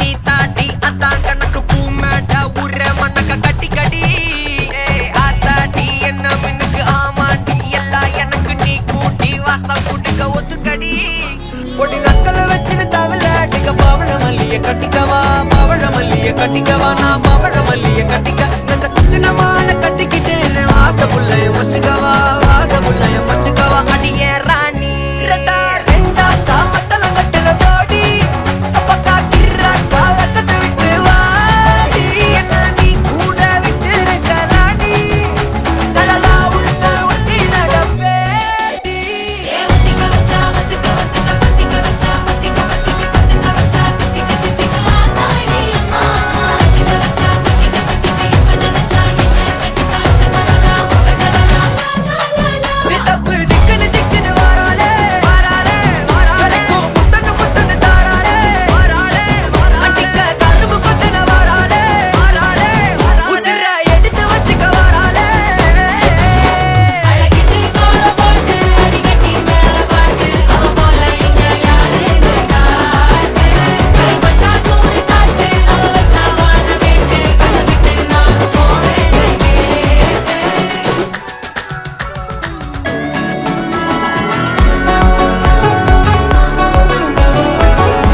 நீ தாட்டி அதான் கணக்கு பூமேட்ட ஊர மண்ணக்க கட்டி கடி ஆத்தாட்டி என்ன மின்னுக்கு ஆமாண்டி எல்லாம் எனக்கு நீ கூட்டி வாசம் கூட்டிக்க ஒத்துக்கடி பொடி நக்கல வச்சுன்னு தவள அடிக்க பவழ மல்லிய கட்டிக்கவா பவழ மல்லிய கட்டிக்கவா நான் பவழ மல்லிய கட்டிக்க நச்ச குத்தினமான கட்டிக்கிட்டு ஆசை புள்ளைய வச்சுக்கவா